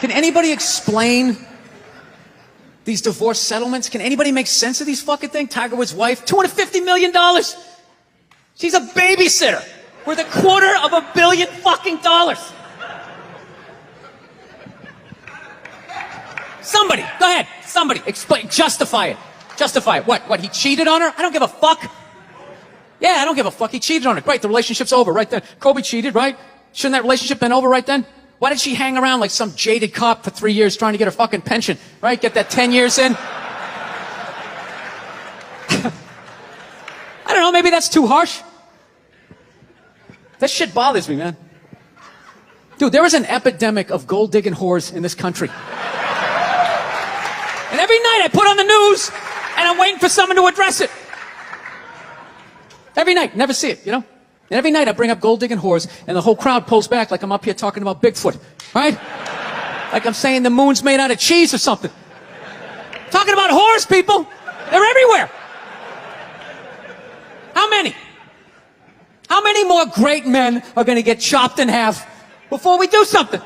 Can anybody explain these divorce settlements? Can anybody make sense of these fucking things? Tiger Woods' wife, $250 million. She's a babysitter worth $250 million fucking dollars. Somebody, go ahead. Somebody, explain, justify it. Justify it. What, he cheated on her? I don't give a fuck. Yeah, I don't give a fuck. He cheated on her. Great, the relationship's over right then. Kobe cheated, right? Shouldn't that relationship been over right then? Why did she hang around like some jaded cop for 3 years trying to get her fucking pension, right? Get that 10 years in? I don't know, maybe that's too harsh. That shit bothers me, man. Dude, there is an epidemic of gold-digging whores in this country. And every night I put on the news, and I'm waiting for someone to address it. Every night, never see it, you know? And every night I bring up gold-digging whores, and the whole crowd pulls back like I'm up here talking about Bigfoot, right? Like I'm saying the moon's made out of cheese or something. Talking about whores, people. They're everywhere. How many? How many more great men are going to get chopped in half before we do something?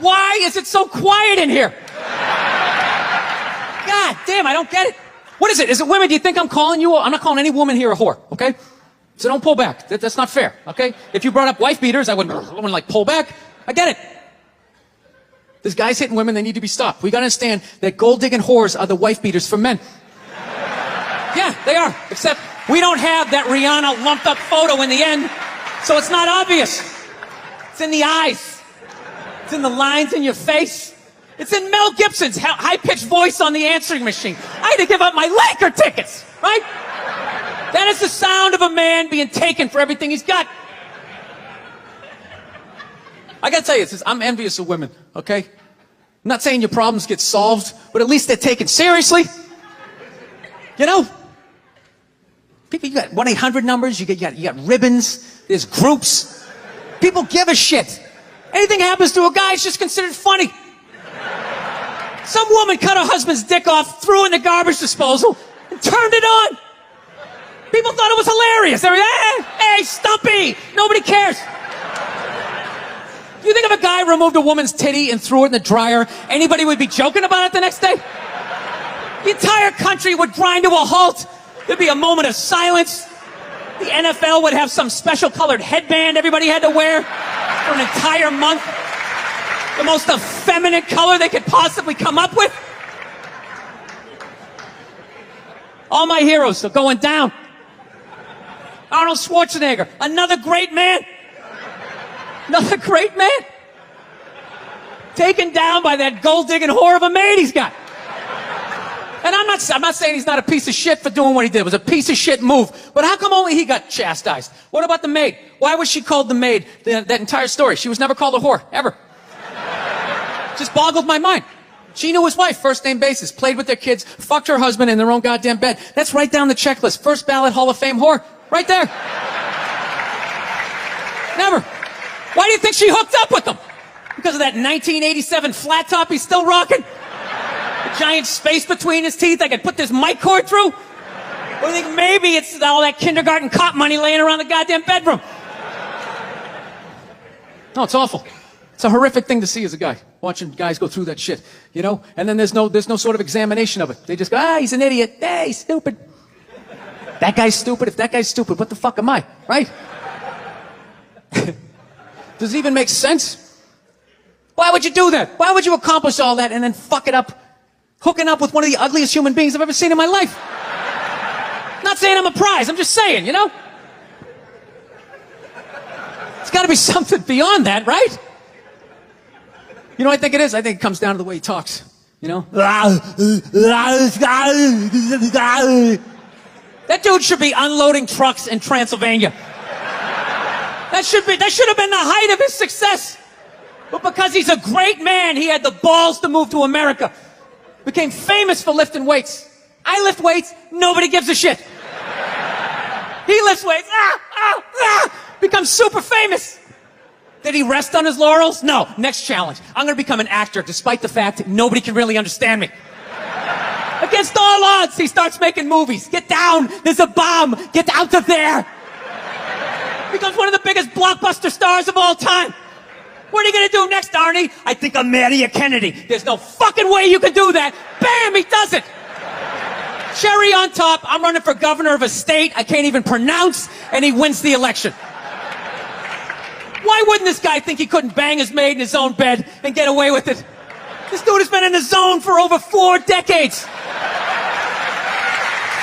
Why is it so quiet in here? God damn, I don't get it. What is it? Is it women? Do you think I'm calling you? I'm not calling any woman here a whore, okay? So don't pull back. That's not fair, okay? If you brought up wife beaters, I wouldn't like pull back. I get it. There's guys hitting women, they need to be stopped. We gotta understand that gold-digging whores are the wife beaters for men. Yeah, they are. Except we don't have that Rihanna lumped up photo in the end, so it's not obvious. It's in the eyes. It's in the lines in your face. It's in Mel Gibson's high-pitched voice on the answering machine. I had to give up my Laker tickets, right? That is the sound of a man being taken for everything he's got. I gotta tell you, I'm envious of women, okay? I'm not saying your problems get solved, but at least they're taken seriously. You know? People, you got 1-800 numbers, you got ribbons, there's groups. People give a shit. Anything happens to a guy, it's just considered funny. Some woman cut her husband's dick off, threw it in the garbage disposal, and turned it on. People thought it was hilarious. They were, hey, Stumpy! Nobody cares. You think if a guy removed a woman's titty and threw it in the dryer, anybody would be joking about it the next day? The entire country would grind to a halt. There'd be a moment of silence. The NFL would have some special colored headband everybody had to wear for an entire month. The most effeminate color they could possibly come up with. All my heroes are going down. Arnold Schwarzenegger, another great man. Another great man. Taken down by that gold-digging whore of a maid he's got. And I'm not saying he's not a piece of shit for doing what he did. It was a piece of shit move. But how come only he got chastised? What about the maid? Why was she called the maid that entire story? She was never called a whore, ever. Just boggled my mind. She knew his wife, first name basis, played with their kids, fucked her husband in their own goddamn bed. That's right down the checklist. First ballot Hall of Fame whore. Right there. Never. Why do you think she hooked up with him? Because of that 1987 flat top he's still rocking? A giant space between his teeth I could put this mic cord through? Or do you think maybe it's all that kindergarten cop money laying around the goddamn bedroom? No, it's awful. It's a horrific thing to see as a guy, watching guys go through that shit, you know? And then there's no sort of examination of it. They just go, he's an idiot. Hey, he's stupid. That guy's stupid. If that guy's stupid, what the fuck am I, right? Does it even make sense? Why would you do that? Why would you accomplish all that and then fuck it up, hooking up with one of the ugliest human beings I've ever seen in my life? Not saying I'm a prize, I'm just saying, you know? It's gotta be something beyond that, right? You know what I think it is? I think it comes down to the way he talks, you know? That dude should be unloading trucks in Transylvania. That should have been the height of his success. But because he's a great man, he had the balls to move to America. Became famous for lifting weights. I lift weights, nobody gives a shit. He lifts weights, becomes super famous. Did he rest on his laurels? No. Next challenge. I'm going to become an actor despite the fact that nobody can really understand me. Against all odds, he starts making movies. Get down. There's a bomb. Get out of there. Becomes one of the biggest blockbuster stars of all time. What are you gonna do next, Arnie? I think I'm Maria Kennedy. There's no fucking way you can do that. Bam, he does it. Cherry on top, I'm running for governor of a state I can't even pronounce, and he wins the election. Why wouldn't this guy think he couldn't bang his maid in his own bed and get away with it? This dude has been in the zone for over 4 decades.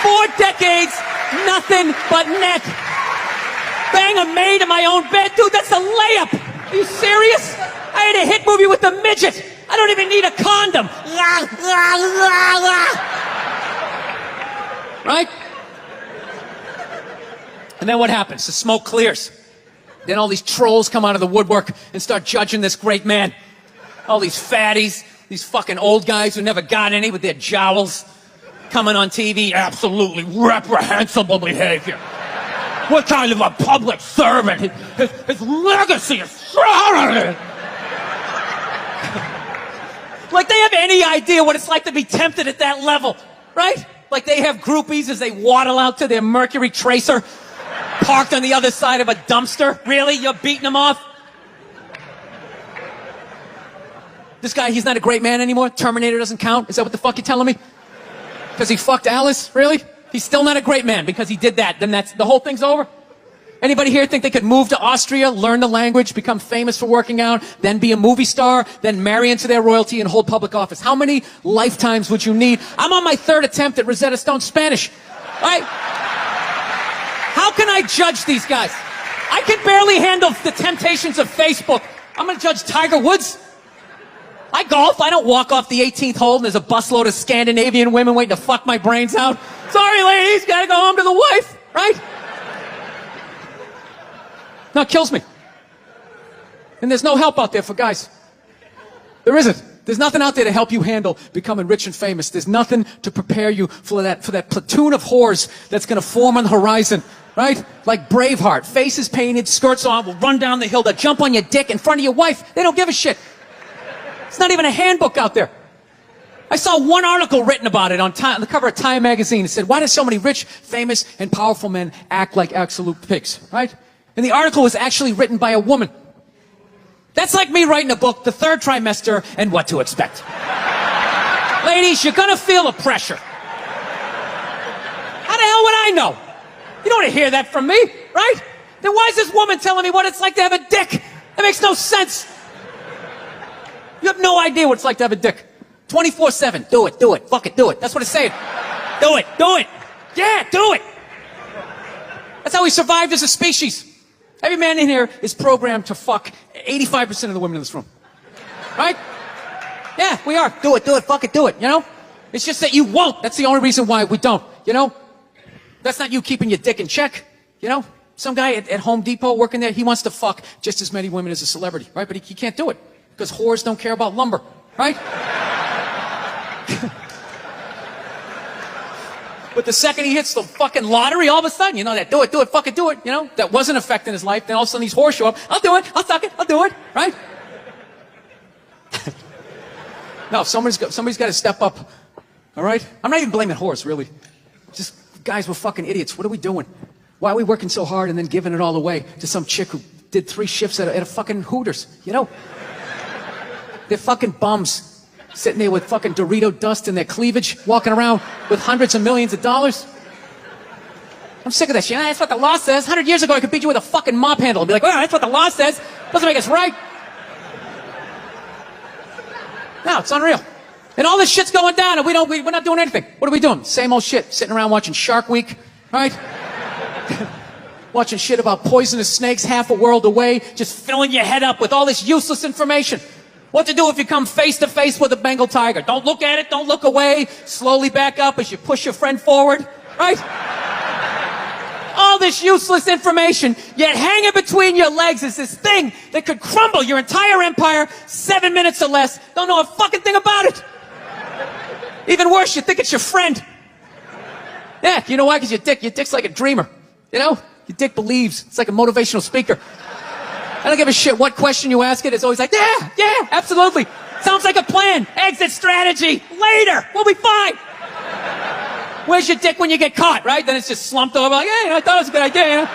4 decades, nothing but net. Bang a maid in my own bed? Dude, that's a layup. Are you serious? I had a hit movie with a midget. I don't even need a condom. Right? And then what happens? The smoke clears. Then all these trolls come out of the woodwork and start judging this great man. All these fatties, these fucking old guys who never got any with their jowls, coming on TV, absolutely reprehensible behavior. What kind of a public servant? His legacy is shrouded. Like they have any idea what it's like to be tempted at that level, right? Like they have groupies as they waddle out to their Mercury Tracer, parked on the other side of a dumpster. Really? You're beating them off? This guy, he's not a great man anymore? Terminator doesn't count? Is that what the fuck you're telling me? Because he fucked Alice? Really? He's still not a great man because he did that. Then that's the whole thing's over? Anybody here think they could move to Austria, learn the language, become famous for working out, then be a movie star, then marry into their royalty and hold public office? How many lifetimes would you need? I'm on my 3rd attempt at Rosetta Stone Spanish. Right? How can I judge these guys? I can barely handle the temptations of Facebook. I'm going to judge Tiger Woods. I golf. I don't walk off the 18th hole and there's a busload of Scandinavian women waiting to fuck my brains out. Sorry, ladies, gotta go home to the wife, right? No, it kills me. And there's no help out there for guys. There isn't. There's nothing out there to help you handle becoming rich and famous. There's nothing to prepare you for that platoon of whores that's gonna form on the horizon, right? Like Braveheart, faces painted, skirts on, will run down the hill, they'll jump on your dick in front of your wife. They don't give a shit. It's not even a handbook out there. I saw one article written about it on the cover of Time magazine. It said, why do so many rich, famous, and powerful men act like absolute pigs, right? And the article was actually written by a woman. That's like me writing a book, The Third Trimester, and What to Expect. Ladies, you're gonna feel the pressure. How the hell would I know? You don't want to hear that from me, right? Then why is this woman telling me what it's like to have a dick? That makes no sense. You have no idea what it's like to have a dick. 24/7. Do it, fuck it, do it. That's what it's saying. Do it. Yeah, do it. That's how we survived as a species. Every man in here is programmed to fuck 85% of the women in this room. Right? Yeah, we are. Do it, fuck it, do it, you know? It's just that you won't. That's the only reason why we don't, you know? That's not you keeping your dick in check, you know? Some guy at Home Depot working there, he wants to fuck just as many women as a celebrity, right? But he can't do it because whores don't care about lumber, right? But the second he hits the fucking lottery, all of a sudden, you know, that do it, fuck it, do it, you know, that wasn't affecting his life. Then all of a sudden these whores show up. I'll do it, I'll suck it, I'll do it, right? No, somebody's got to step up, all right? I'm not even blaming whores, really. Just guys, we're fucking idiots. What are we doing? Why are we working so hard and then giving it all away to some chick who did 3 shifts at a fucking Hooters, you know? They're fucking bums. Sitting there with fucking Dorito dust in their cleavage, walking around with hundreds of millions of dollars. I'm sick of that shit. That's what the law says. 100 years ago, I could beat you with a fucking mop handle and be like, well, that's what the law says. Doesn't make us right. No, it's unreal. And all this shit's going down, and we're not doing anything. What are we doing? Same old shit. Sitting around watching Shark Week, right? Watching shit about poisonous snakes half a world away, just filling your head up with all this useless information. What to do if you come face to face with a Bengal tiger? Don't look at it, don't look away. Slowly back up as you push your friend forward, right? All this useless information, yet hanging between your legs is this thing that could crumble your entire empire 7 minutes or less. Don't know a fucking thing about it. Even worse, you think it's your friend. Yeah, you know why? Because your dick's like a dreamer. You know? Your dick believes. It's like a motivational speaker. I don't give a shit what question you ask it. It's always like, yeah, absolutely. Sounds like a plan. Exit strategy. Later. We'll be fine. Where's your dick when you get caught, right? Then it's just slumped over like, hey, I thought it was a good idea, you know?